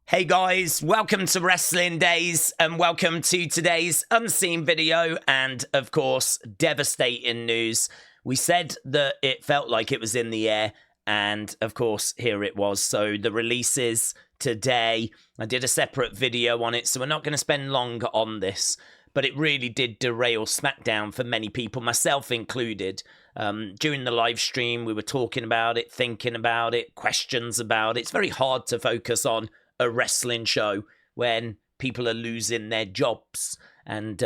Hey guys, welcome to Wrestling Days and welcome to today's unseen video and, of course, devastating news. We said that it felt like it was in the air and, of course, here it was. So the release is today. I did a separate video on it, so we're not going to spend long on this, but it really did derail Smackdown for many people, myself included. During the live stream, we were talking about it, thinking about it, questions about it. It's very hard to focus on a wrestling show when people are losing their jobs. And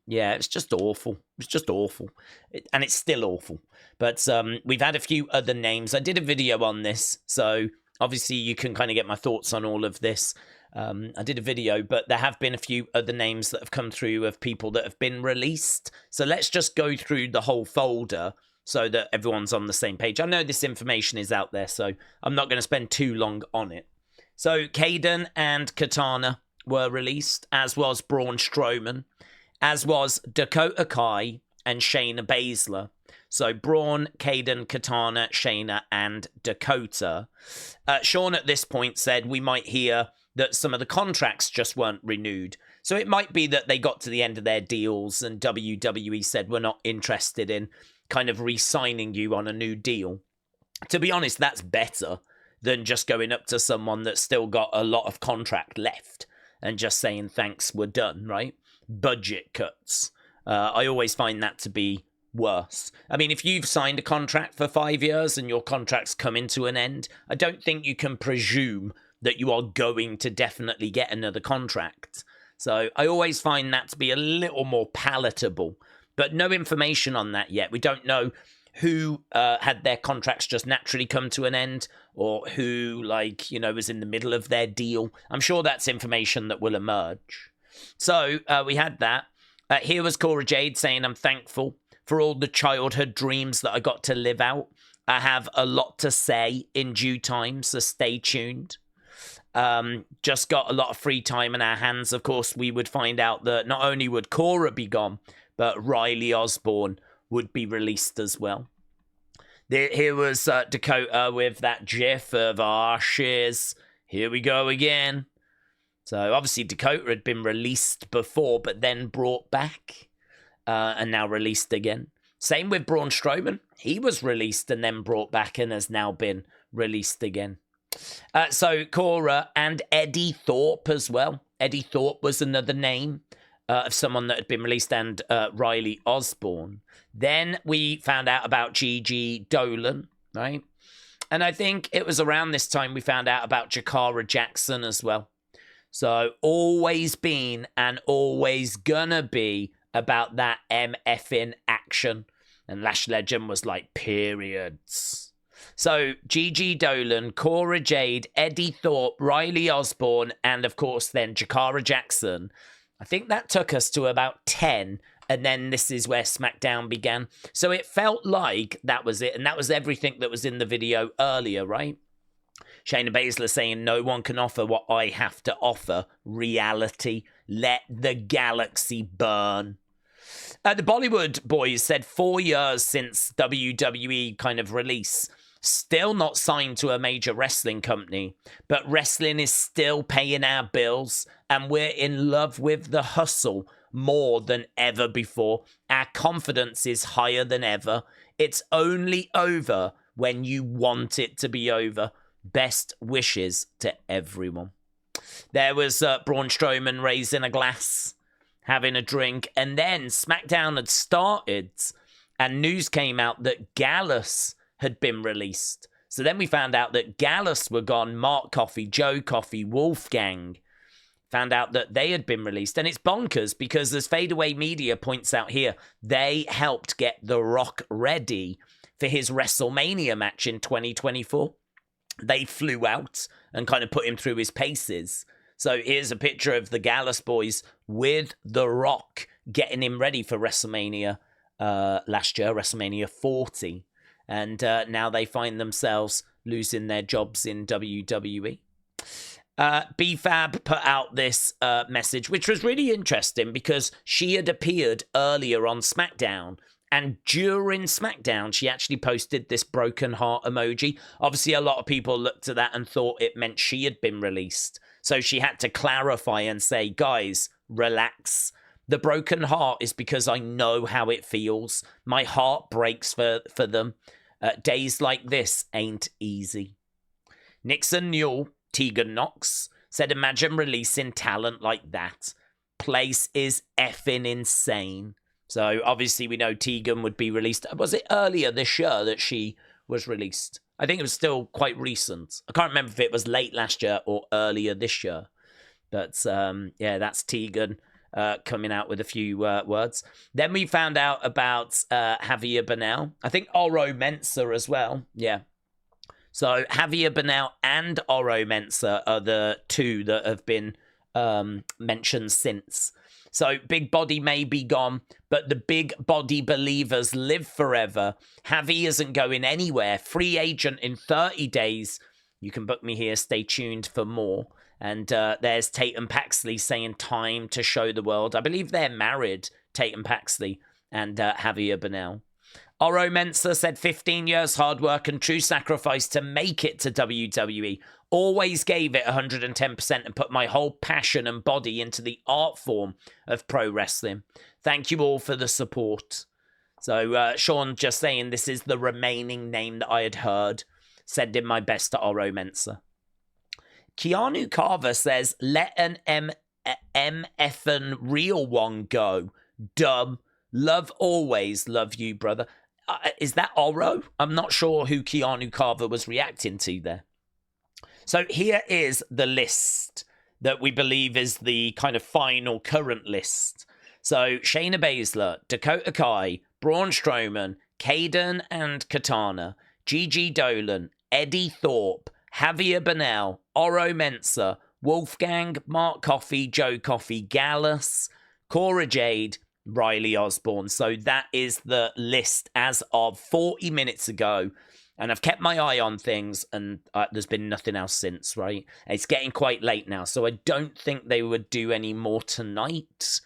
yeah, it's just awful. It's just awful. And it's still awful. But we've had a few other names. I did a video on this, so obviously you can kind of get my thoughts on all of this. I did a video, but there have been a few other names that have come through of people that have been released. So let's just go through the whole folder so that everyone's on the same page. I know this information is out there, so I'm not going to spend too long on it. So Kayden and Katana were released, as was Braun Strowman, as was Dakota Kai and Shayna Baslzer. So Braun, Kayden, Katana, Shayna, and Dakota. Sean at this point said we might hear that some of the contracts just weren't renewed. So it might be that they got to the end of their deals and WWE said we're not interested in kind of re-signing you on a new deal. To be honest, that's better than just going up to someone that's still got a lot of contract left and just saying, thanks, we're done, right? Budget cuts. I always find that to be worse. I mean, if you've signed a contract for 5 years and your contract's coming to an end, I don't think you can presume that you are going to definitely get another contract. So I always find that to be a little more palatable, but no information on that yet. We don't know who had their contracts just naturally come to an end or who, like, you know, was in the middle of their deal. I'm sure that's information that will emerge. So we had that. Here was Cora Jade saying, I'm thankful for all the childhood dreams that I got to live out. I have a lot to say in due time, so stay tuned. Just got a lot of free time in our hands. Of course, we would find out that not only would Cora be gone, but Riley Osborne would be released as well. Here was Dakota with that gif of, shiz, here we go again. So obviously Dakota had been released before, but then brought back and now released again. Same with Braun Strowman. He was released and then brought back and has now been released again. So Cora and Eddie Thorpe as well. Eddie Thorpe was another name of someone that had been released, and Riley Osborne. Then we found out about Gigi Dolin, right? And I think it was around this time we found out about Jakara Jackson as well. So always been and always gonna be about that MFing action. And Lash Legend was like, periods. So Gigi Dolin, Cora Jade, Eddie Thorpe, Riley Osborne, and of course then Jakara Jackson. I think that took us to about 10, and then this is where SmackDown began. So it felt like that was it, and that was everything that was in the video earlier, right? Shayna Baszler saying, no one can offer what I have to offer. Reality. Let the galaxy burn. The Bollywood Boyz said 4 years since WWE kind of release. Still not signed to a major wrestling company, but wrestling is still paying our bills, and we're in love with the hustle more than ever before. Our confidence is higher than ever. It's only over when you want it to be over. Best wishes to everyone. There was Braun Strowman raising a glass, having a drink, and then SmackDown had started, and news came out that Gallus had been released. So then we found out that Gallus were gone, Mark Coffey, Joe Coffey, Wolfgang. Found out that they had been released. And it's bonkers because, as Fadeaway Media points out here, they helped get The Rock ready for his WrestleMania match in 2024. They flew out and kind of put him through his paces. So here's a picture of the Gallus boys with The Rock getting him ready for WrestleMania last year, WrestleMania 40. And now they find themselves losing their jobs in WWE. BFAB put out this message, which was really interesting because she had appeared earlier on SmackDown. And during SmackDown, she actually posted this broken heart emoji. Obviously, a lot of people looked at that and thought it meant she had been released. So she had to clarify and say, guys, relax. The broken heart is because I know how it feels. My heart breaks for them. Days like this ain't easy. Nixon Newell, Tegan Nox, said, imagine releasing talent like that. Place is effing insane. So obviously we know Tegan would be released. Was it earlier this year that she was released? I think it was still quite recent. I can't remember if it was late last year or earlier this year. But yeah, that's Tegan coming out with a few words. Then we found out about Javier Bernal. I think Oro Mensah as well. Yeah. So Javier Bernal and Oro Mensah are the two that have been mentioned since. So big body may be gone, but the big body believers live forever. Javi isn't going anywhere. Free agent in 30 days. You can book me here. Stay tuned for more. And there's Tatum Paxley saying time to show the world. I believe they're married, Tatum Paxley and Javier Bernal. Oro Mensah said 15 years hard work and true sacrifice to make it to WWE. Always gave it 110% and put my whole passion and body into the art form of pro wrestling. Thank you all for the support. So Sean just saying this is the remaining name that I had heard. Sending my best to Oro Mensah. Keanu Carver says, let an MF'n real one go. Dumb. Love always. Love you, brother. Is that Oro? I'm not sure who Keanu Carver was reacting to there. So here is the list that we believe is the kind of final current list. So Shayna Baszler, Dakota Kai, Braun Strowman, Kayden and Katana, Gigi Dolin, Eddie Thorpe, Javier Bernal, Oro Mensah, Wolfgang, Mark Coffey, Joe Coffey, Gallus, Cora Jade, Riley Osborne. So that is the list as of 40 minutes ago. And I've kept my eye on things, and there's been nothing else since, right? It's getting quite late now, so I don't think they would do any more tonight.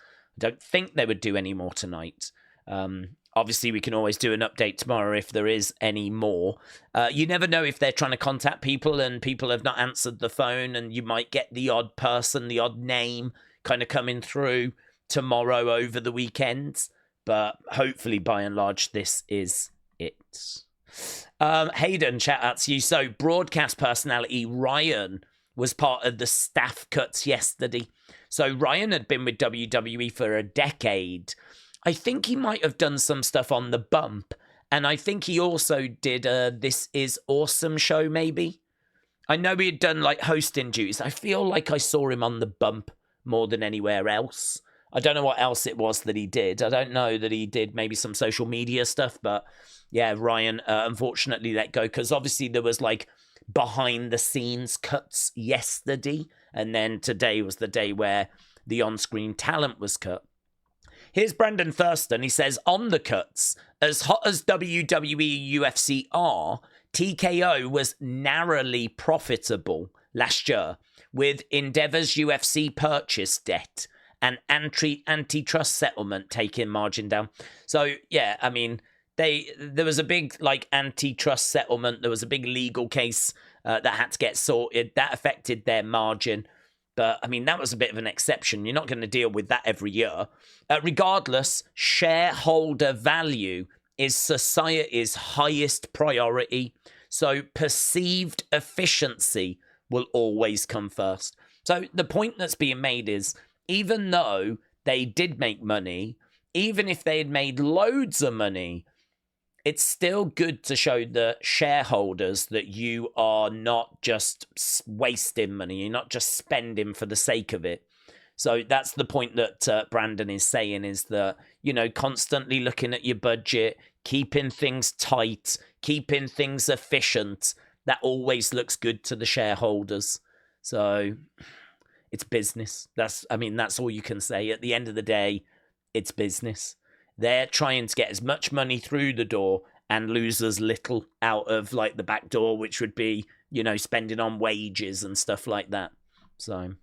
Obviously, we can always do an update tomorrow if there is any more. You never know if they're trying to contact people and people have not answered the phone, and you might get the odd person, the odd name kind of coming through tomorrow over the weekend. But hopefully, by and large, this is it. Hayden, shout out to you. So, broadcast personality Ryan was part of the staff cuts yesterday. So, Ryan had been with WWE for a decade. I think he might have done some stuff on the Bump. And I think he also did a This Is Awesome show, maybe. I know he had done like hosting duties. I feel like I saw him on the Bump more than anywhere else. I don't know what else it was that he did. I don't know that he did maybe some social media stuff, but yeah, Ryan unfortunately let go because obviously there was like behind the scenes cuts yesterday, and then today was the day where the on-screen talent was cut. Here's Brandon Thurston. He says, on the cuts, as hot as WWE UFC are, TKO was narrowly profitable last year with Endeavor's UFC purchase debt and antitrust settlement taking margin down. So, yeah, I mean, there was a big, like, antitrust settlement. There was a big legal case that had to get sorted. That affected their margin. But, I mean, that was a bit of an exception. You're not going to deal with that every year. Regardless, shareholder value is society's highest priority. So perceived efficiency will always come first. So the point that's being made is, even though they did make money, even if they had made loads of money, it's still good to show the shareholders that you are not just wasting money. You're not just spending for the sake of it. So that's the point that Brandon is saying, is that, you know, constantly looking at your budget, keeping things tight, keeping things efficient. That always looks good to the shareholders. So it's business. That's all you can say. At the end of the day, it's business. They're trying to get as much money through the door and lose as little out of like the back door, which would be, you know, spending on wages and stuff like that. So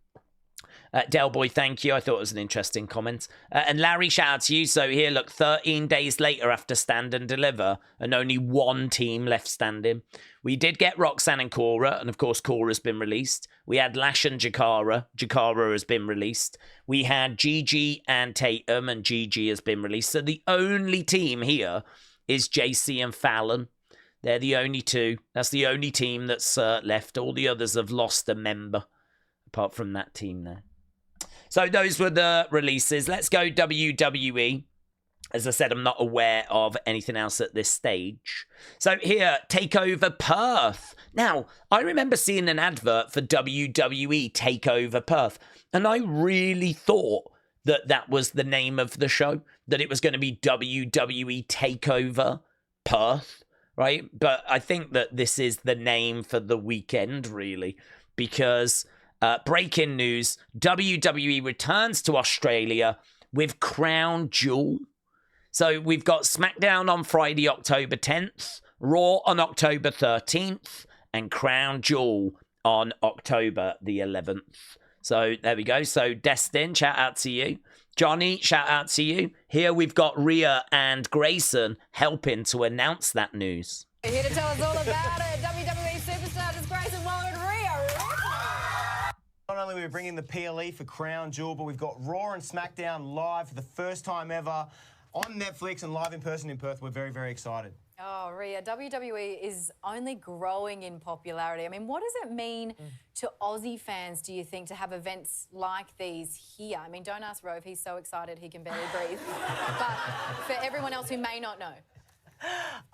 Delboy, thank you. I thought it was an interesting comment. And Larry, shout out to you. So here, look, 13 days later after Stand and Deliver, and only one team left standing. We did get Roxanne and Cora, and of course, Cora's been released. We had Lash and Jakara. Jakara has been released. We had Gigi and Tatum, and Gigi has been released. So the only team here is JC and Fallon. They're the only two. That's the only team that's left. All the others have lost a member, apart from that team there. So those were the releases. Let's go WWE. As I said, I'm not aware of anything else at this stage. So here, TakeOver Perth. Now, I remember seeing an advert for WWE TakeOver Perth, and I really thought that that was the name of the show, that it was going to be WWE TakeOver Perth, right? But I think that this is the name for the weekend, really, because breaking news, WWE returns to Australia with Crown Jewel. So we've got Smackdown on Friday, October 10th, Raw on October 13th, and Crown Jewel on October the 11th. So there we go. So Destin, shout out to you. Johnny, shout out to you. Here we've got Rhea and Grayson helping to announce that news. Here to tell us all about it, WWE Superstars, it's Grayson Waller and Rhea. Not only are we bringing the PLE for Crown Jewel, but we've got Raw and Smackdown live for the first time ever on Netflix and live in person in Perth. We're very, very excited. Oh, Rhea, WWE is only growing in popularity. I mean, what does it mean to Aussie fans, do you think, to have events like these here? I mean, don't ask Rove, he's so excited he can barely breathe. But for everyone else who may not know.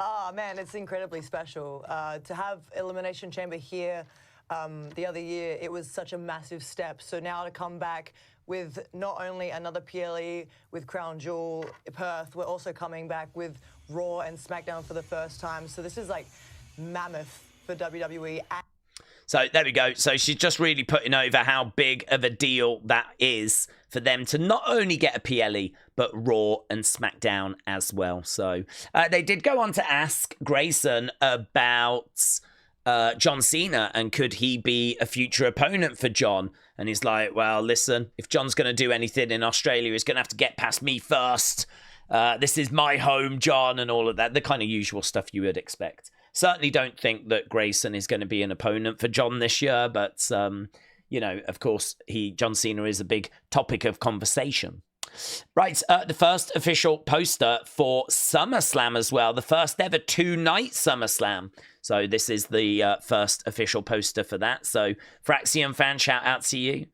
Oh, man, it's incredibly special. To have Elimination Chamber here the other year, it was such a massive step. So now to come back with not only another PLE with Crown Jewel Perth, we're also coming back with Raw and Smackdown for the first time. So this is like mammoth for WWE. So there we go. So she's just really putting over how big of a deal that is for them to not only get a PLE, but Raw and SmackDown as well. So they did go on to ask Grayson about John Cena and could he be a future opponent for John? And he's like, well, listen, if John's going to do anything in Australia, he's going to have to get past me first. This is my home, John, and all of that. The kind of usual stuff you would expect. Certainly don't think that Grayson is going to be an opponent for John this year, but, you know, of course, John Cena is a big topic of conversation. Right, the first official poster for SummerSlam as well. The first ever two-night SummerSlam. So this is the first official poster for that. So Fraxian fan, shout out to you.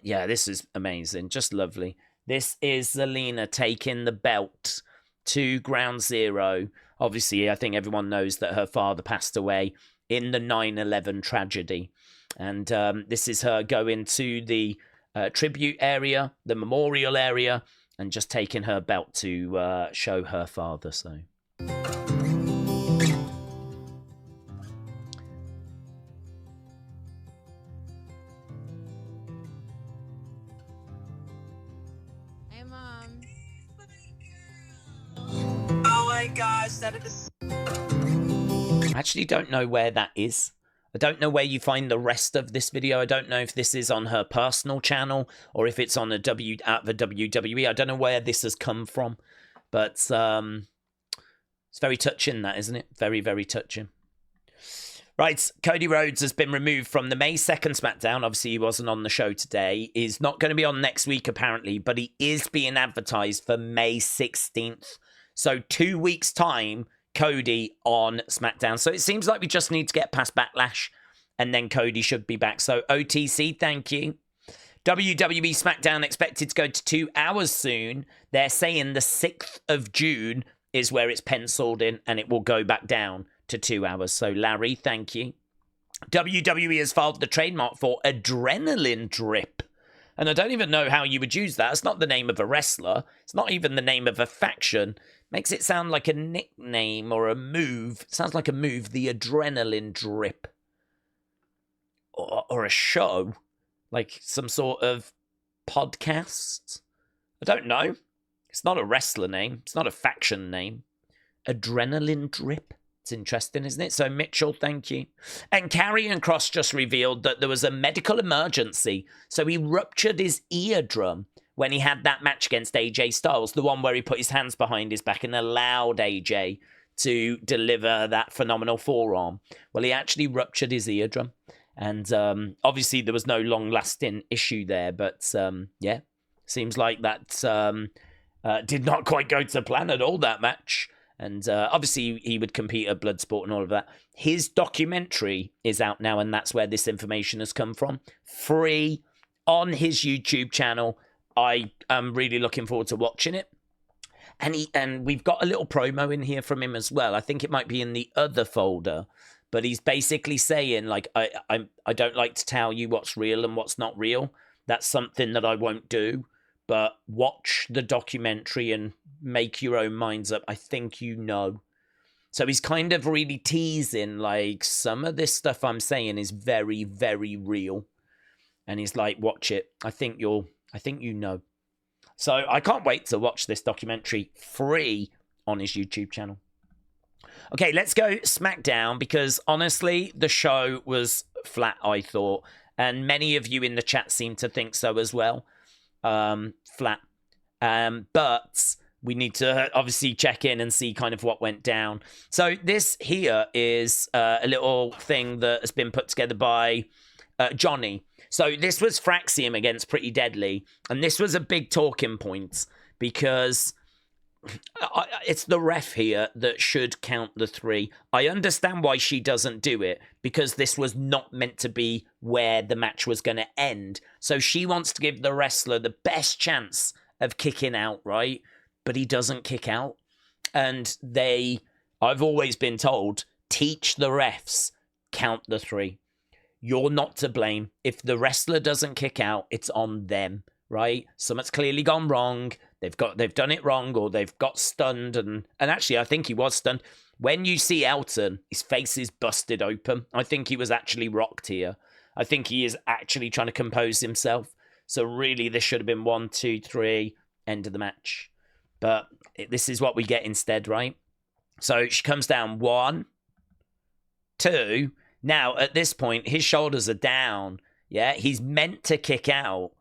Yeah, this is amazing. Just lovely. This is Zelina taking the belt to Ground Zero. Obviously, I think everyone knows that her father passed away in the 9/11 tragedy. And this is her going to the tribute area, the memorial area, and just taking her belt to show her father. So Hey, Mom. Oh my gosh, that is... I actually don't know where that is. I don't know where you find the rest of this video. I don't know if this is on her personal channel or if it's on the WWE. I don't know where this has come from, but it's very touching, that, isn't it? Very, very touching. Right, Cody Rhodes has been removed from the May 2nd SmackDown. Obviously, he wasn't on the show today. He's not going to be on next week, apparently, but he is being advertised for May 16th. So 2 weeks' time, Cody on SmackDown. So it seems like we just need to get past Backlash and then Cody should be back. So OTC, thank you. WWE SmackDown expected to go to 2 hours soon. They're saying the 6th of June is where it's penciled in and it will go back down to 2 hours. So Larry, thank you. WWE has filed the trademark for Adrenaline Drip. And I don't even know how you would use that. It's not the name of a wrestler. It's not even the name of a faction. Makes it sound like a nickname or a move. It sounds like a move, the Adrenaline Drip. Or a show. Like some sort of podcast. I don't know. It's not a wrestler name. It's not a faction name. Adrenaline Drip. It's interesting, isn't it? So, Mitchell, thank you. And Karrion Kross just revealed that there was a medical emergency. So, he ruptured his eardrum when he had that match against AJ Styles, the one where he put his hands behind his back and allowed AJ to deliver that phenomenal forearm. Well, he actually ruptured his eardrum. And obviously, there was no long-lasting issue there. But, yeah, seems like that did not quite go to plan at all, that match. And obviously, he would compete at Bloodsport and all of that. His documentary is out now, and that's where this information has come from. Free on his YouTube channel. I am really looking forward to watching it. And we've got a little promo in here from him as well. I think it might be in the other folder. But he's basically saying, like, I don't like to tell you what's real and what's not real. That's something that I won't do. But watch the documentary and make your own minds up. I think you know. So he's kind of really teasing, like, some of this stuff I'm saying is very, very real. And he's like, watch it. I think you know. So I can't wait to watch this documentary free on his YouTube channel. Okay, let's go SmackDown, because honestly, the show was flat, I thought. And many of you in the chat seem to think so as well. Flat. But we need to obviously check in and see kind of what went down. So this here is a little thing that has been put together by Johnny. So this was Fraxium against Pretty Deadly. And this was a big talking point because it's the ref here that should count the 3. I understand why she doesn't do it, because this was not meant to be where the match was going to end. So she wants to give the wrestler the best chance of kicking out, right? But he doesn't kick out. And I've always been told, teach the refs, count the 3. You're not to blame. If the wrestler doesn't kick out, it's on them, right? Something's clearly gone wrong. They've done it wrong, or they've got stunned. And actually, I think he was stunned. When you see Elton, his face is busted open. I think he was actually rocked here. I think he is actually trying to compose himself. So really, this should have been 1, 2, 3, end of the match. But this is what we get instead, right? So she comes down 1, 2. Now, at this point, his shoulders are down. Yeah, he's meant to kick out.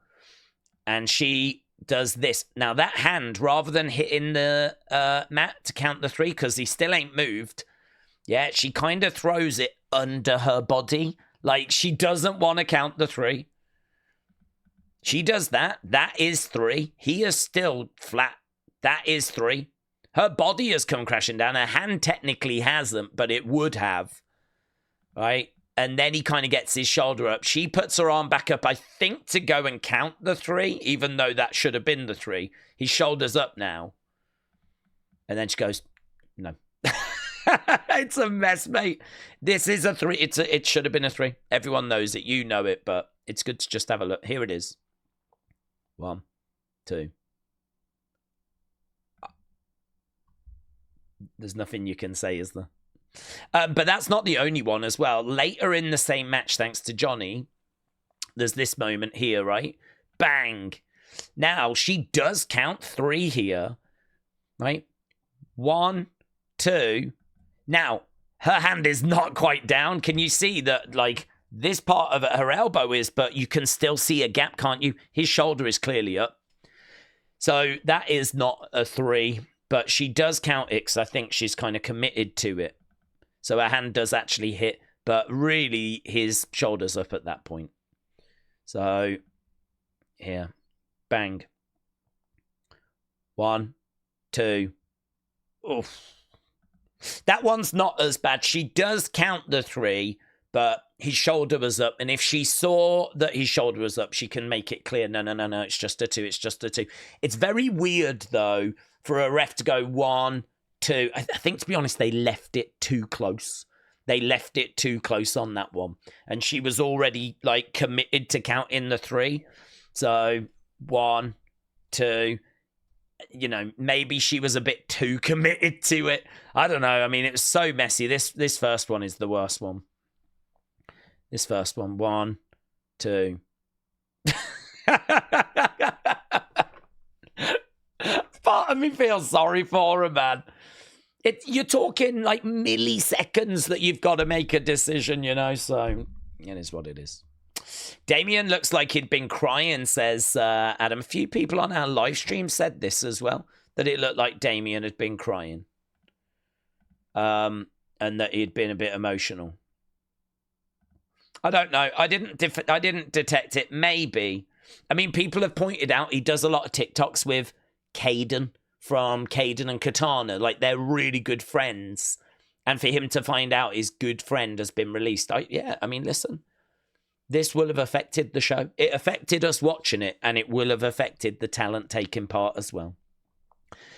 And she does this. Now, that hand, rather than hitting the mat to count the 3, because he still ain't moved, yeah, she kind of throws it under her body. Like, she doesn't want to count the 3. She does that. That is 3. He is still flat. That is 3. Her body has come crashing down. Her hand technically hasn't, but it would have. Right? And then he kind of gets his shoulder up. She puts her arm back up, I think, to go and count the 3, even though that should have been the 3. His shoulder's up now. And then she goes, no. It's a mess, mate. This is a 3. It should have been a 3. Everyone knows it. You know it, but it's good to just have a look. Here it is. 1, 2. There's nothing you can say, is there? But that's not the only one as well. Later in the same match, thanks to Johnny, there's this moment here, right? Bang. Now, she does count 3 here, right? 1, 2. Now, her hand is not quite down. Can you see that, like, this part of her elbow is, but you can still see a gap, can't you? His shoulder is clearly up. So that is not a 3, but she does count it because I think she's kind of committed to it. So her hand does actually hit, but really his shoulder's up at that point. So, here. Bang. 1, 2. Oof. That one's not as bad. She does count the 3, but his shoulder was up. And if she saw that his shoulder was up, she can make it clear, no, it's just a 2, it's just a 2. It's very weird, though, for a ref to go 1, 2. I think, to be honest, they left it too close. They left it too close on that one. And she was already, like, committed to counting the 3. So, 1, 2. You know, maybe she was a bit too committed to it. I don't know. I mean, it was so messy. This first one is the worst one. This first one. 1, 2. Part of me feels sorry for her, man. You're talking like milliseconds that you've got to make a decision, you know, so it is what it is. Damian looks like he'd been crying, says Adam. A few people on our live stream said this as well, that it looked like Damian had been crying. And that he'd been a bit emotional. I don't know. I didn't detect it. Maybe. I mean, people have pointed out he does a lot of TikToks with Kayden from Kayden and Katana. Like, they're really good friends. And for him to find out his good friend has been released. I mean, listen. This will have affected the show. It affected us watching it, and it will have affected the talent taking part as well.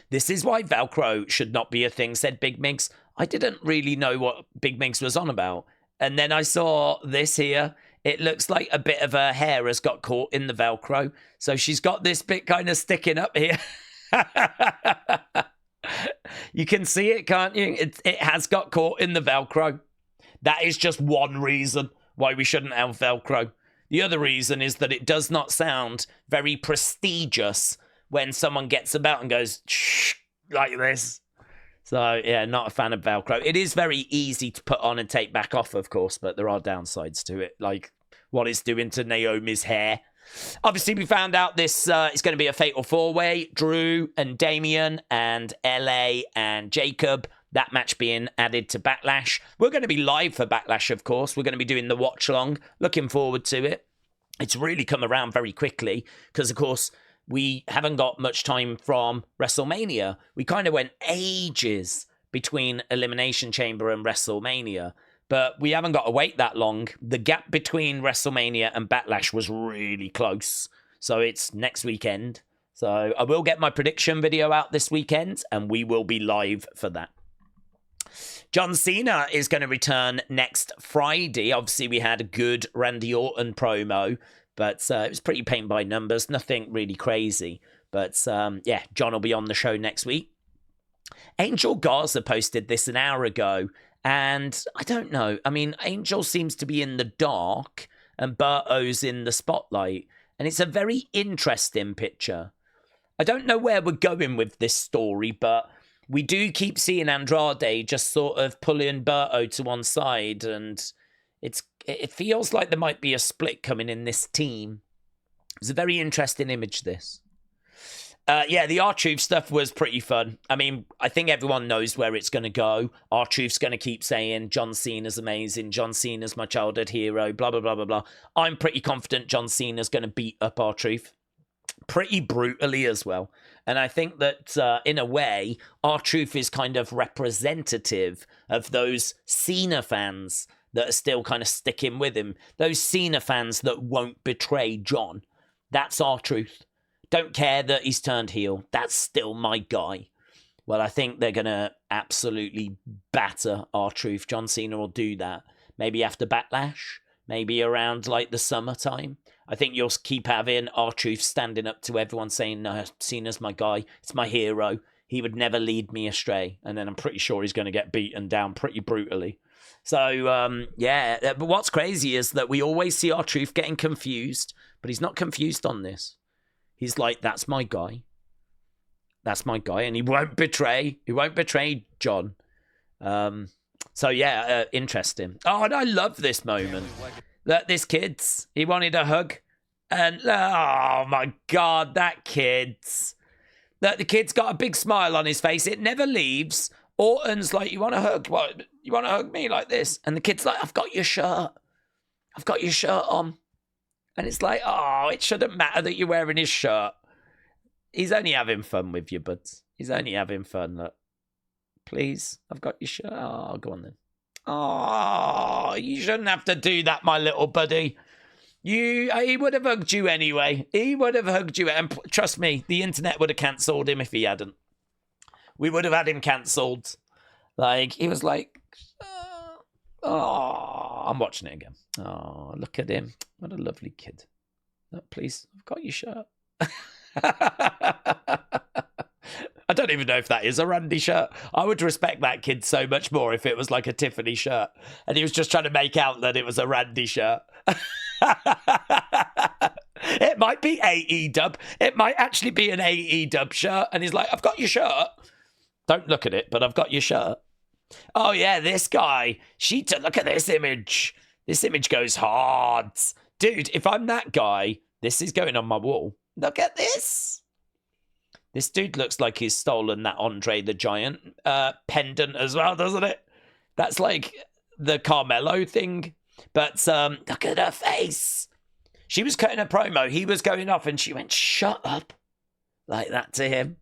This is why Velcro should not be a thing, said Big Migs. I didn't really know what Big Migs was on about. And then I saw this here. It looks like a bit of her hair has got caught in the Velcro. So she's got this bit kind of sticking up here. You can see it, can't you? It has got caught in the Velcro. That is just one reason why we shouldn't have Velcro. The other reason is that it does not sound very prestigious when someone gets about and goes, shh, like this. So, yeah, not a fan of Velcro. It is very easy to put on and take back off, of course, but there are downsides to it, like what it's doing to Naomi's hair. Obviously, we found out this is going to be a fatal four-way. Drew and Damian and LA and Jacob. That match being added to Backlash. We're going to be live for Backlash, of course. We're going to be doing the watch-along. Looking forward to it. It's really come around very quickly because, of course, we haven't got much time from WrestleMania. We kind of went ages between Elimination Chamber and WrestleMania. But we haven't got to wait that long. The gap between WrestleMania and Backlash was really close. So it's next weekend. So I will get my prediction video out this weekend, and we will be live for that. John Cena is going to return next Friday. Obviously, we had a good Randy Orton promo, but it was pretty paint by numbers. Nothing really crazy. But yeah, John will be on the show next week. Angel Garza posted this an hour ago, and I don't know. I mean, Angel seems to be in the dark, and Berto's in the spotlight, and it's a very interesting picture. I don't know where we're going with this story, but we do keep seeing Andrade just sort of pulling Berto to one side, and it feels like there might be a split coming in this team. It's a very interesting image, this. Yeah, the R-Truth stuff was pretty fun. I mean, I think everyone knows where it's going to go. R-Truth's going to keep saying, John Cena's amazing, John Cena's my childhood hero, blah, blah, blah, blah, blah. I'm pretty confident John Cena's going to beat up R-Truth. Pretty brutally as well. And I think that, in a way, R-Truth is kind of representative of those Cena fans that are still kind of sticking with him. Those Cena fans that won't betray John. That's R-Truth. Don't care that he's turned heel. That's still my guy. Well, I think they're going to absolutely batter R-Truth. John Cena will do that. Maybe after Backlash. Maybe around, like, the summertime. I think you'll keep having R-Truth standing up to everyone saying, no, Cena's my guy. It's my hero. He would never lead me astray. And then I'm pretty sure he's going to get beaten down pretty brutally. So, yeah. But what's crazy is that we always see R-Truth getting confused. But he's not confused on this. He's like, that's my guy. That's my guy. And he won't betray. He won't betray John. So, yeah, interesting. Oh, and I love this moment. Look, this kid's, he wanted a hug. And, oh, my God, that kid's. Look, the kid's got a big smile on his face. It never leaves. Orton's like, you want a hug? What? You want to hug me like this? And the kid's like, I've got your shirt. I've got your shirt on. And it's like, oh, it shouldn't matter that you're wearing his shirt. He's only having fun with you, buds. He's only having fun. Look. Please, I've got your shirt. Oh, go on then. Oh, you shouldn't have to do that, my little buddy. He would have hugged you anyway. He would have hugged you. And trust me, the internet would have cancelled him if he hadn't. We would have had him cancelled. Like, he was like, oh, I'm watching it again. Oh, look at him. What a lovely kid. Look, please, I've got your shirt. I don't even know if that is a Randy shirt. I would respect that kid so much more if it was like a Tiffany shirt. And he was just trying to make out that it was a Randy shirt. It might be AE dub. It might actually be an AE dub shirt. And he's like, I've got your shirt. Don't look at it, but I've got your shirt. Oh, yeah, this guy. Look at this image. This image goes hard. Dude, if I'm that guy, this is going on my wall. Look at this. This dude looks like he's stolen that Andre the Giant pendant as well, doesn't it? That's like the Carmelo thing. But look at her face. She was cutting a promo. He was going off and she went, shut up. Like that to him.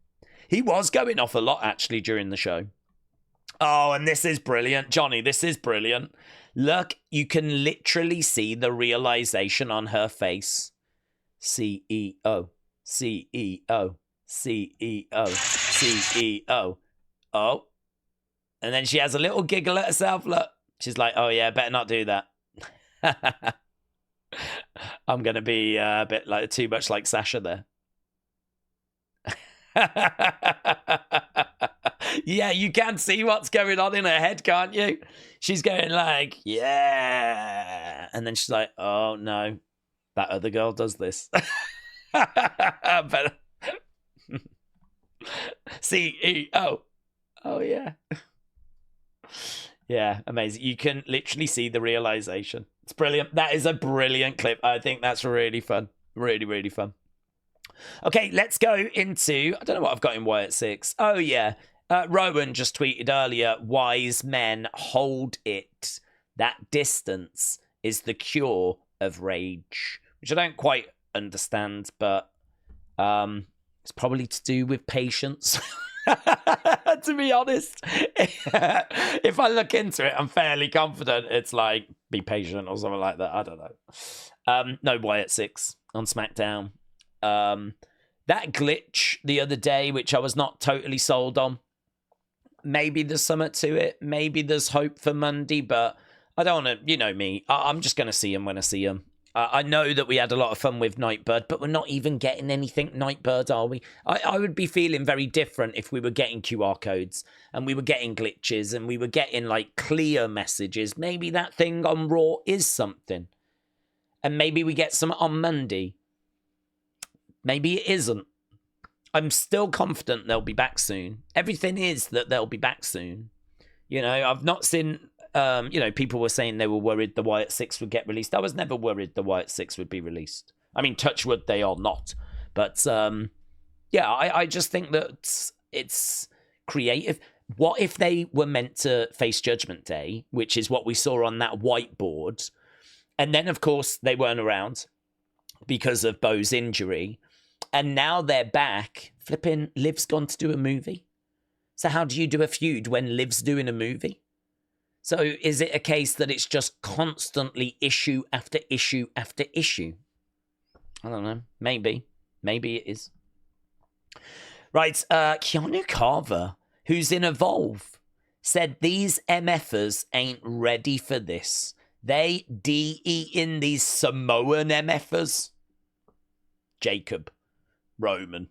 He was going off a lot, actually, during the show. Oh, and this is brilliant. Johnny, this is brilliant. Look, you can literally see the realization on her face. CEO, CEO, CEO, CEO. Oh. And then she has a little giggle at herself. Look, she's like, oh, yeah, better not do that. I'm going to be a bit like too much like Sasha there. Yeah, you can see what's going on in her head, can't you? She's going like, yeah. And then she's like, oh, no, that other girl does this. But CEO. Oh, yeah. Yeah, amazing. You can literally see the realization. It's brilliant. That is a brilliant clip. I think that's really fun. Really, really fun. Okay, let's go into... I don't know what I've got in Wyatt 6. Oh, yeah. Rowan just tweeted earlier, wise men hold it. That distance is the cure of rage. Which I don't quite understand, but it's probably to do with patience. To be honest. If I look into it, I'm fairly confident it's like, be patient or something like that. I don't know. No Wyatt 6 on SmackDown. That glitch the other day, which I was not totally sold on. Maybe there's something to it. Maybe there's hope for Monday, but I don't want to, you know me. I'm just going to see him when I see him. I know that we had a lot of fun with Nightbird, but we're not even getting anything Nightbird, are we? I would be feeling very different if we were getting QR codes and we were getting glitches and we were getting like clear messages. Maybe that thing on Raw is something. And maybe we get some on Monday. Maybe it isn't. I'm still confident they'll be back soon. Everything is that they'll be back soon. You know, I've not seen... people were saying they were worried the Wyatt 6 would get released. I was never worried the Wyatt 6 would be released. I mean, touch wood, they are not. But, I just think that it's creative. What if they were meant to face Judgment Day, which is what we saw on that whiteboard, and then, of course, they weren't around because of Bo's injury, and now they're back. Flipping, Liv's gone to do a movie. So how do you do a feud when Liv's doing a movie? So is it a case that it's just constantly issue after issue after issue? I don't know. Maybe. Maybe it is. Right. Keanu Carver, who's in Evolve, said these MFers ain't ready for this. They DE in these Samoan MFers. Jacob, Roman,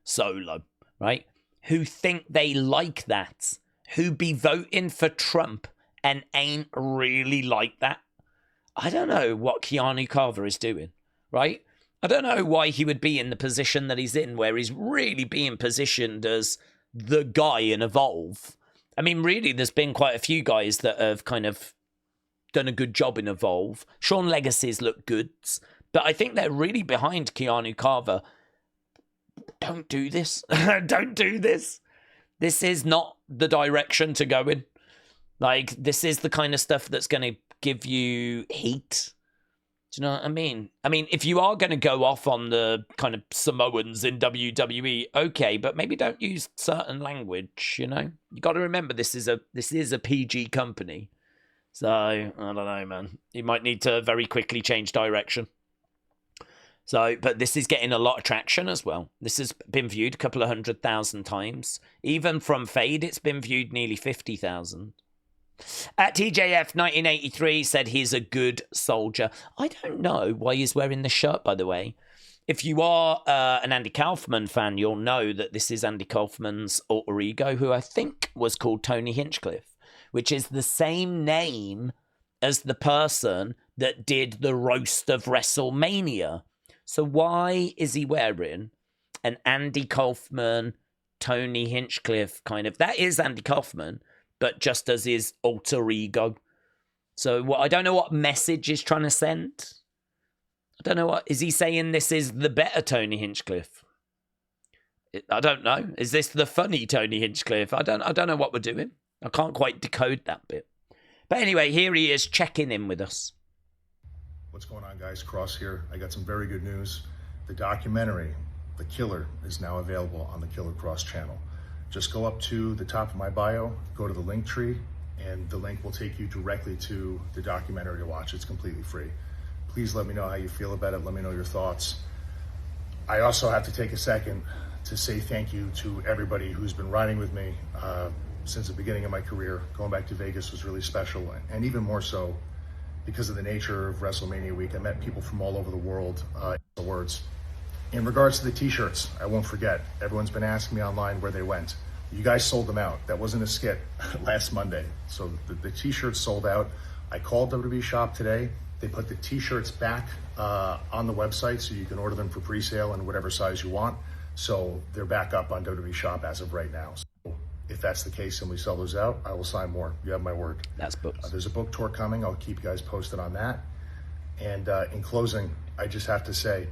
Solo, right? Who think they like that. Who be voting for Trump. And ain't really like that. I don't know what Keanu Carver is doing, right? I don't know why he would be in the position that he's in, where he's really being positioned as the guy in Evolve. I mean, really, there's been quite a few guys that have kind of done a good job in Evolve. Shawn Legacy's look good, but I think they're really behind Keanu Carver. Don't do this. Don't do this. This is not the direction to go in. Like, this is the kind of stuff that's going to give you heat. Do you know what I mean? I mean, if you are going to go off on the kind of Samoans in WWE, okay, but maybe don't use certain language, you know? You got to remember this is a PG company. So, I don't know, man. You might need to very quickly change direction. So, but this is getting a lot of traction as well. This has been viewed a couple of 100,000 times. Even from Fade, it's been viewed nearly 50,000. TJF 1983 said he's a good soldier. I don't know why he's wearing the shirt, by the way. If you are an Andy Kaufman fan, you'll know that this is Andy Kaufman's alter ego, who I think was called Tony Hinchcliffe, which is the same name as the person that did the roast of WrestleMania. So why is he wearing an Andy Kaufman Tony Hinchcliffe kind of. That is Andy Kaufman, but just as his alter ego. So I don't know what message he's trying to send. I don't know what is he saying. This is the better Tony Hinchcliffe. I don't know. Is this the funny Tony Hinchcliffe? I don't know what we're doing. I can't quite decode that bit. But anyway, here he is checking in with us. What's going on, guys? Kross here. I got some very good news. The documentary, The Killer, is now available on the Killer Kross channel. Just go up to the top of my bio, go to the link tree, and the link will take you directly to the documentary to watch. It's completely free. Please let me know how you feel about it. Let me know your thoughts. I also have to take a second to say thank you to everybody who's been riding with me since the beginning of my career. Going back to Vegas was really special, and even more so because of the nature of WrestleMania week. I met people from all over the world. In regards to the t-shirts, I won't forget, everyone's been asking me online where they went. You guys sold them out. That wasn't a skit last Monday. So the t-shirts sold out. I called WWE Shop today. They put the t-shirts back on the website so you can order them for pre-sale in whatever size you want. So they're back up on WWE Shop as of right now. So if that's the case and we sell those out, I will sign more. You have my word. That's books. There's a book tour coming. I'll keep you guys posted on that. And in closing, I just have to say,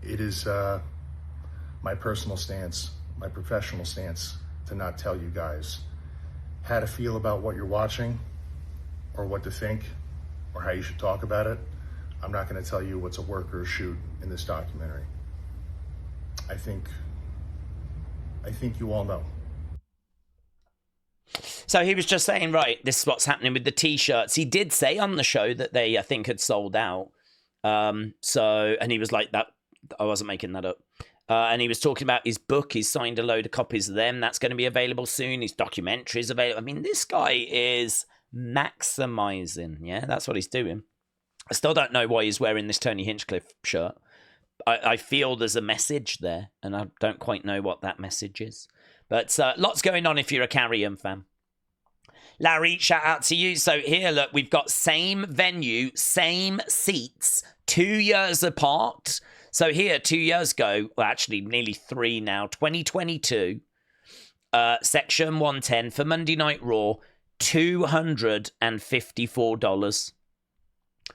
it is my personal stance, my professional stance, to not tell you guys how to feel about what you're watching or what to think or how you should talk about it. I'm not going to tell you what's a work or a shoot in this documentary. I think you all know. So he was just saying, right, this is what's happening with the t-shirts. He did say on the show that they, I think, had sold out. And he was like, that, I wasn't making that up. And he was talking about his book. He's signed a load of copies of them. That's going to be available soon. His documentary is available. I mean, this guy is maximizing. Yeah, that's what he's doing. I still don't know why he's wearing this Tony Hinchcliffe shirt. I feel there's a message there, and I don't quite know what that message is. But lots going on if you're a Karrion fan. Larry, shout out to you. So here, look, we've got same venue, same seats, 2 years apart. So here, 2 years ago, well, actually nearly 3 now, 2022, Section 110 for Monday Night Raw, $254.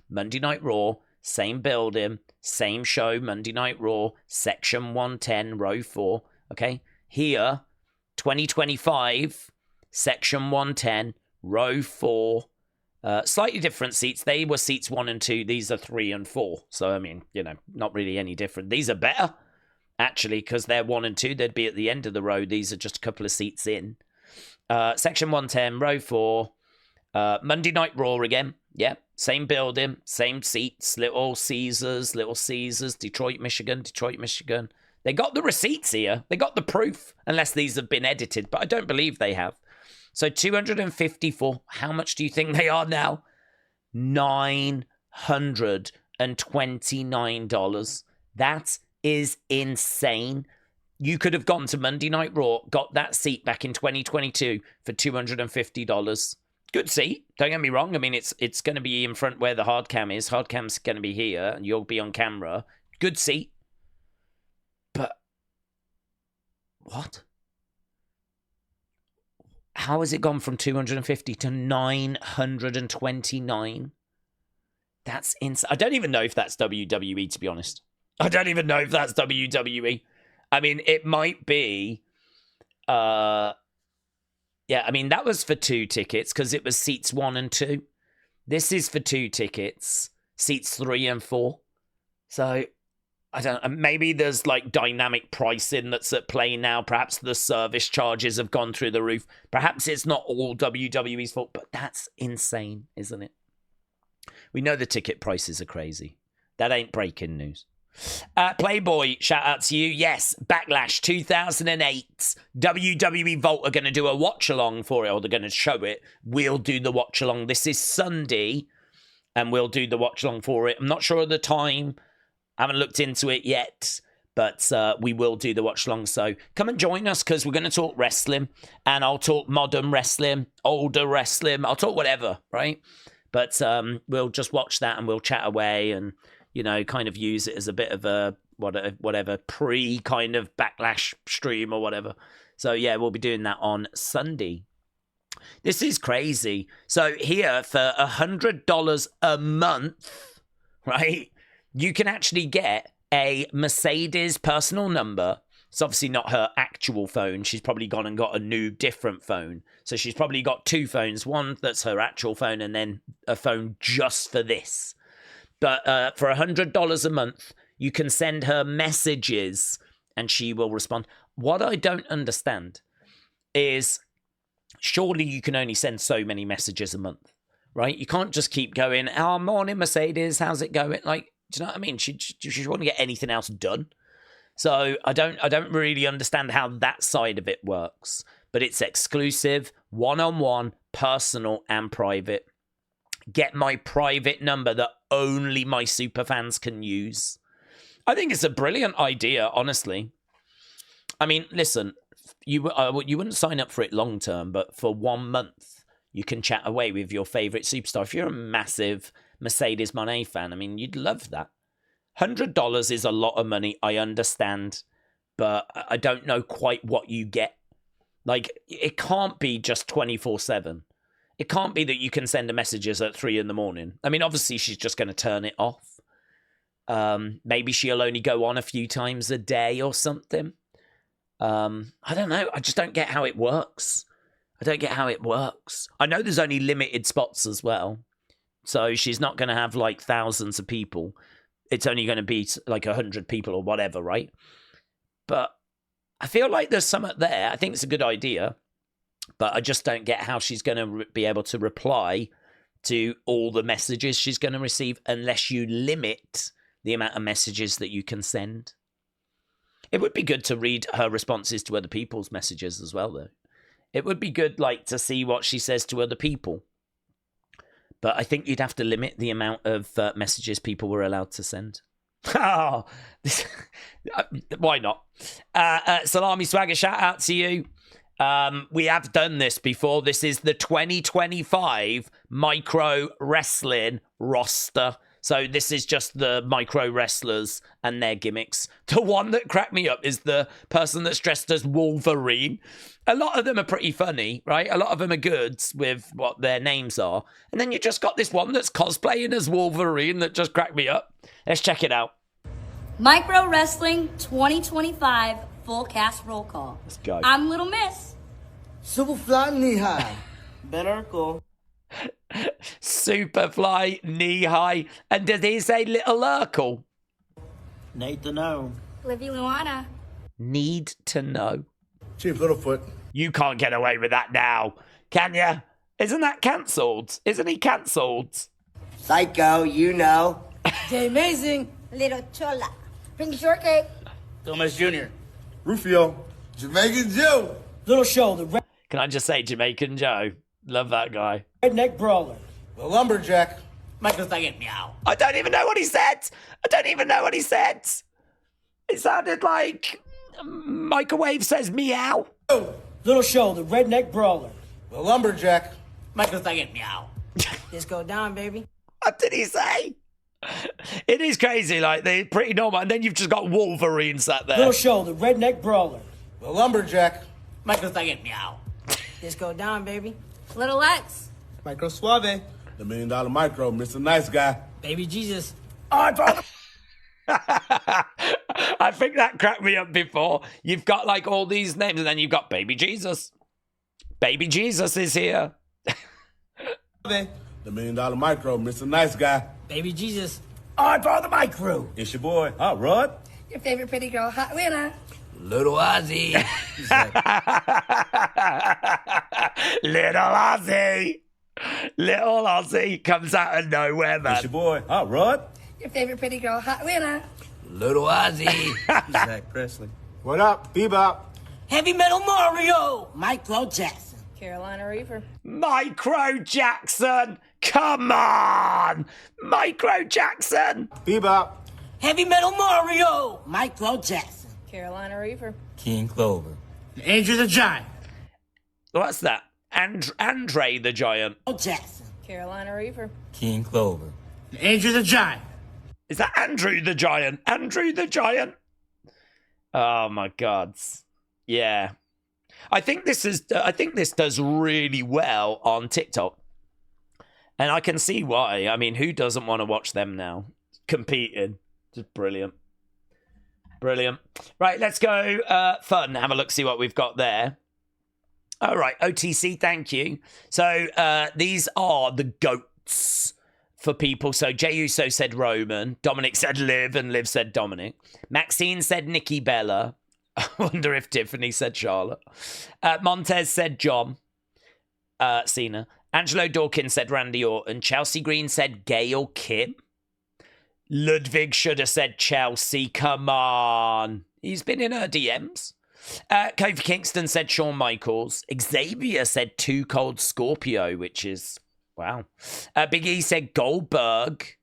Monday Night Raw, same building, same show, Monday Night Raw, Section 110, Row 4. Okay, here, 2025, Section 110, Row 4. Slightly different seats. They were seats 1 and 2. These are 3 and 4. So, I mean, you know, not really any different. These are better, actually, because they're 1 and 2. They'd be at the end of the row. These are just a couple of seats in. Section 110, Row 4. Monday Night Raw again. Yeah, same building, same seats. Little Caesars, Detroit, Michigan. They got the receipts here. They got the proof, unless these have been edited, but I don't believe they have. So 254. How much do you think they are now? $929. That is insane. You could have gone to Monday Night Raw, got that seat back in 2022 for $250. Good seat. Don't get me wrong. I mean, it's going to be in front where the hard cam is. Hard cam's going to be here, and you'll be on camera. Good seat. But what? How has it gone from 250 to 929? That's insane. I don't even know if that's WWE, to be honest. I don't even know if that's WWE. I mean, it might be. Yeah, I mean, that was for 2 tickets because it was seats 1 and 2. This is for 2 tickets, seats 3 and 4. So, I don't know. Maybe there's like dynamic pricing that's at play now. Perhaps the service charges have gone through the roof. Perhaps it's not all WWE's fault, but that's insane, isn't it? We know the ticket prices are crazy. That ain't breaking news. Playboy, shout out to you. Yes, Backlash 2008. WWE Vault are going to do a watch along for it, or they're going to show it. We'll do the watch along. This is Sunday, and we'll do the watch along for it. I'm not sure of the time. I haven't looked into it yet, but we will do the watch along. So come and join us because we're going to talk wrestling, and I'll talk modern wrestling, older wrestling. I'll talk whatever, right? But we'll just watch that and we'll chat away and, you know, kind of use it as a bit of a whatever pre kind of Backlash stream or whatever. So yeah, we'll be doing that on Sunday. This is crazy. So here for $100 a month, right? You can actually get a Mercedes personal number. It's obviously not her actual phone. She's probably gone and got a new, different phone. So she's probably got two phones. One that's her actual phone and then a phone just for this. But for $100 a month, you can send her messages and she will respond. What I don't understand is surely you can only send so many messages a month, right? You can't just keep going, oh, morning, Mercedes, how's it going? Like, do you know what I mean? She won't get anything else done. So I don't really understand how that side of it works. But it's exclusive, one-on-one, personal and private. Get my private number that only my super fans can use. I think it's a brilliant idea, honestly. I mean, listen, you wouldn't sign up for it long term, but for 1 month, you can chat away with your favorite superstar. If you're a massive Mercedes Moné fan, I mean, you'd love that. $100 is a lot of money, I understand, but I don't know quite what you get. Like, it can't be just 24/7. It can't be that you can send her messages at 3 a.m. I mean, obviously, she's just going to turn it off. Maybe she'll only go on a few times a day or something. I don't know. I just don't get how it works. I know there's only limited spots as well. So she's not going to have like thousands of people. It's only going to be like 100 people or whatever, right? But I feel like there's something there. I think it's a good idea. But I just don't get how she's going to be able to reply to all the messages she's going to receive unless you limit the amount of messages that you can send. It would be good to read her responses to other people's messages as well, though. It would be good, like, to see what she says to other people. But I think you'd have to limit the amount of messages people were allowed to send. Oh, why not? Salami Swagger, shout out to you. We have done this before. This is the 2025 Micro Wrestling roster. So this is just the micro wrestlers and their gimmicks. The one that cracked me up is the person that's dressed as Wolverine. A lot of them are pretty funny, right? A lot of them are good with what their names are. And then you just got this one that's cosplaying as Wolverine that just cracked me up. Let's check it out. Micro Wrestling 2025 full cast roll call. Let's go. I'm Little Miss. Superfly knee high. Ben Urkel. Superfly, knee high. And does he say Little Urkel? Need to know. Livy Luana. Need to know. Chief Littlefoot. You can't get away with that now, can you? Isn't that cancelled? Isn't he cancelled? Psycho, you know. Jay Amazing. Little Chola. Pinky Shortcake. Thomas Jr. Rufio. Jamaican Joe. Little Show, the Can I just say Jamaican Joe? Love that guy. Redneck Brawler. The Lumberjack. Michael Thagan, meow. I don't even know what he said. It sounded like Microwave says meow. Little Show, the Redneck Brawler. The Lumberjack. Michael Thagan, meow. Just go down, baby. What did he say? It is crazy, like, they're pretty normal. And then you've just got Wolverine sat there. Little Show, the Redneck Brawler. The Lumberjack. Michael Thagan, meow. Just go down, baby. Little X. Micro Suave. The $1 Million Micro, Mr. Nice Guy. Baby Jesus. I think that cracked me up before. You've got like all these names, and then you've got Baby Jesus. Baby Jesus is here. The $1 Million Micro, Mr. Nice Guy. Baby Jesus. On for the micro. It's your boy, Hot Rod. Your favorite pretty girl, Hot Winner. Little Ozzy. Little Ozzy comes out of nowhere, man. It's your boy, Hot Rod. Your favorite pretty girl, Hot Winner. Little Ozzy. Zach Presley. What up, Bebop? Heavy Metal Mario. Michael Jackson. Carolina Reaper. Micro Jackson, come on, Micro Jackson. Bebop. Heavy Metal Mario. Michael Jackson. Carolina Reaper. King Clover. Andrew the Giant. What's that? Andre the Giant. Jackson. Carolina Reaper. King Clover. Andrew the Giant. Is that Andrew the Giant? Andrew the Giant? Oh my God. Yeah. I think this does really well on TikTok. And I can see why. I mean, who doesn't want to watch them now? Competing. Just brilliant. Brilliant. Right, let's go fun. Have a look, see what we've got there. All right, OTC, thank you. So these are the GOATs for people. So Jey Uso said Roman. Dominic said Liv, and Liv said Dominic. Maxine said Nikki Bella. I wonder if Tiffany said Charlotte. Montez said John Cena. Angelo Dawkins said Randy Orton. Chelsea Green said Gail Kim. Ludwig should have said Chelsea. Come on. He's been in her DMs. Kofi Kingston said Shawn Michaels. Xavier said Too Cold Scorpio, which is, wow. Big E said Goldberg.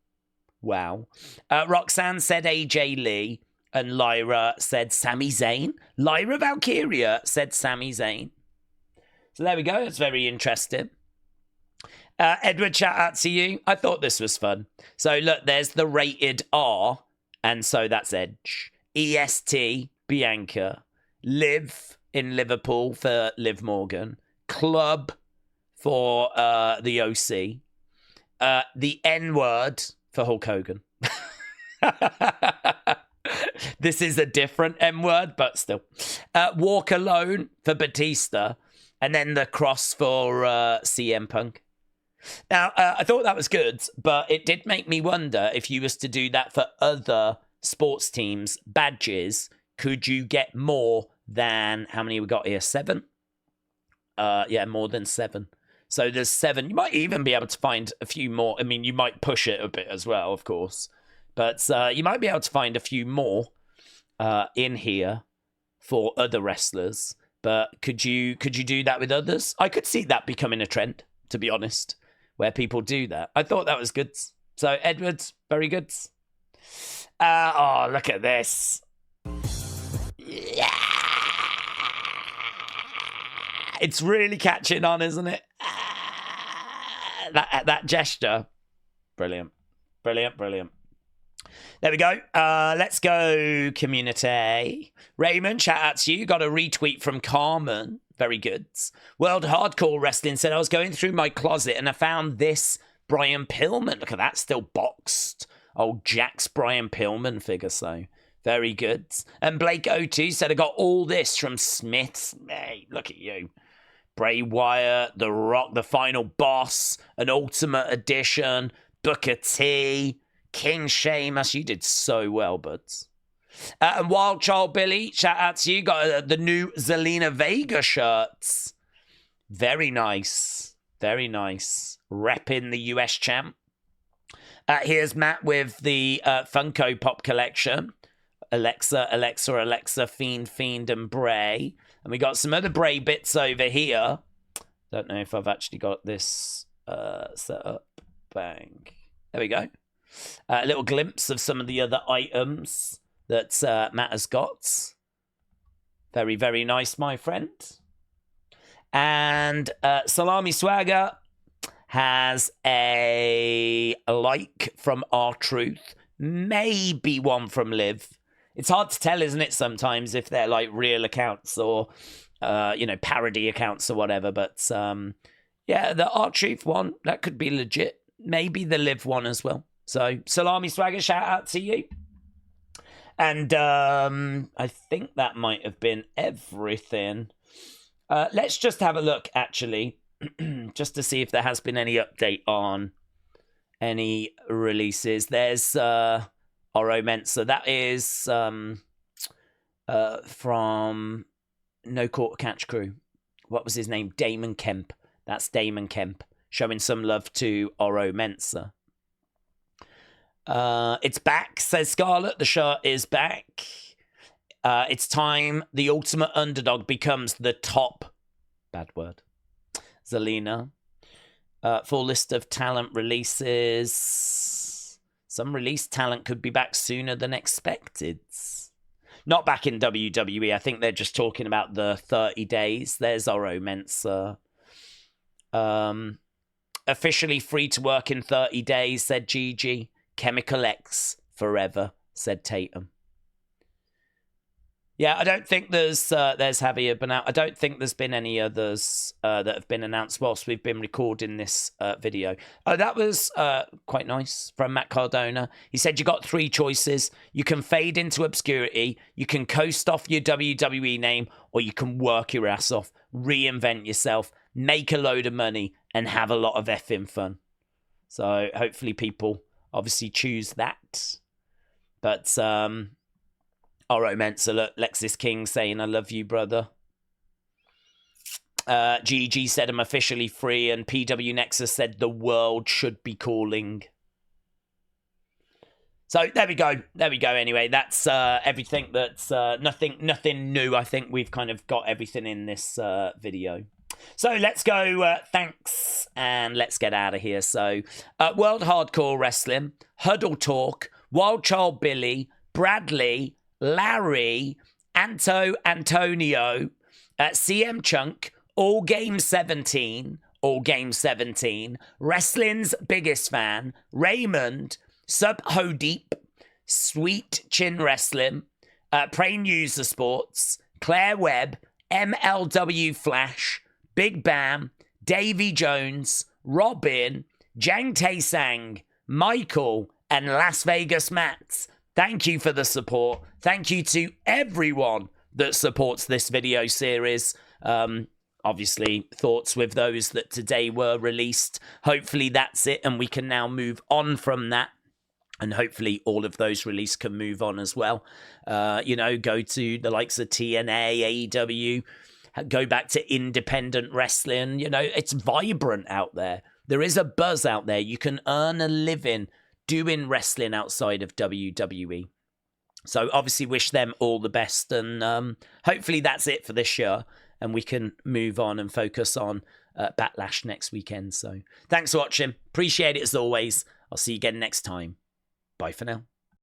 Wow. Roxanne said AJ Lee. And Lyra said Sami Zayn. Lyra Valkyria said Sami Zayn. So there we go. It's very interesting. Edward, shout out to you. I thought this was fun. So look, there's the rated R, and so that's Edge. EST, Bianca. Liv in Liverpool for Liv Morgan. Club for the OC. The N-word for Hulk Hogan. This is a different M-word, but still. Walk Alone for Batista. And then the cross for CM Punk. Now, I thought that was good, but it did make me wonder if you was to do that for other sports teams' badges, could you get more than, how many we got here, 7? Yeah, more than 7. So there's 7. You might even be able to find a few more. I mean, you might push it a bit as well, of course. But you might be able to find a few more in here for other wrestlers. But could you do that with others? I could see that becoming a trend, to be honest, where people do that. I thought that was good. So, Edwards, very good. Oh, look at this. Yeah. It's really catching on, isn't it? That gesture. Brilliant. Brilliant, brilliant. There we go. Let's go, community. Raymond, shout out to you. Got a retweet from Carmen. Very good. World Hardcore Wrestling said, I was going through my closet and I found this Brian Pillman. Look at that, still boxed. Old Jack's Brian Pillman figure, so very good. And Blake O2 said, I got all this from Smith's. Hey, look at you. Bray Wyatt, The Rock, The Final Boss, an Ultimate Edition, Booker T, King Sheamus. You did so well, buds. And Wild Child Billy, shout out to you. Got the new Zelina Vega shirts. Very nice. Very nice. Repping the US champ. Here's Matt with the Funko Pop collection. Alexa, Fiend, and Bray. And we got some other Bray bits over here. Don't know if I've actually got this set up. Bang. There we go. A little glimpse of some of the other items that Matt has got. Very, very nice, my friend. And Salami Swagger has a like from R-Truth. Maybe one from Liv. It's hard to tell, isn't it, sometimes, if they're like real accounts or, parody accounts or whatever. But, yeah, the R-Truth one, that could be legit. Maybe the Liv one as well. So, Salami Swagger, shout out to you. And I think that might have been everything. Let's just have a look, actually, just to see if there has been any update on any releases. There's Oro Mensah. That is from No Quarter Catch Crew. What was his name? Damon Kemp. That's Damon Kemp. Showing some love to Oro Mensah. It's back, says Scarlett. The shirt is back. It's time the ultimate underdog becomes the top. Bad word. Zelina. Full list of talent releases. Some release talent could be back sooner than expected. Not back in WWE. I think they're just talking about the 30 days. There's Oro Mensah. Officially free to work in 30 days, said Gigi. Chemical X, forever, said Tatum. Yeah, I don't think there's Javier Bernal. I don't think there's been any others that have been announced whilst we've been recording this video. Oh, that was quite nice from Matt Cardona. He said you got 3 choices. You can fade into obscurity, you can coast off your WWE name, or you can work your ass off, reinvent yourself, make a load of money, and have a lot of effing fun. So hopefully people obviously choose that. But Oro Mensah, look, Lexis King saying, I love you, brother. Gigi said, I'm officially free. And PW Nexus said, the world should be calling. So there we go. There we go. Anyway, that's everything. That's nothing new. I think we've kind of got everything in this video. So let's go. Thanks. And let's get out of here. So World Hardcore Wrestling, Huddle Talk, Wild Child Billy, Bradley, Larry, Antonio, CM Chunk, All Game 17, Wrestling's Biggest Fan, Raymond, Sub Hodeep, Sweet Chin Wrestling, Prain User Sports, Claire Webb, MLW Flash, Big Bam, Davy Jones, Robin, Jang Tae Sang, Michael, and Las Vegas Mats. Thank you for the support. Thank you to everyone that supports this video series. Obviously, thoughts with those that today were released. Hopefully that's it, and we can now move on from that. And hopefully all of those released can move on as well. Go to the likes of TNA, AEW, go back to independent wrestling. It's vibrant out there. There is a buzz out there. You can earn a living doing wrestling outside of WWE. So obviously wish them all the best, and hopefully that's it for this year, and we can move on and focus on Backlash next weekend. So thanks for watching. Appreciate it as always. I'll see you again next time. Bye for now.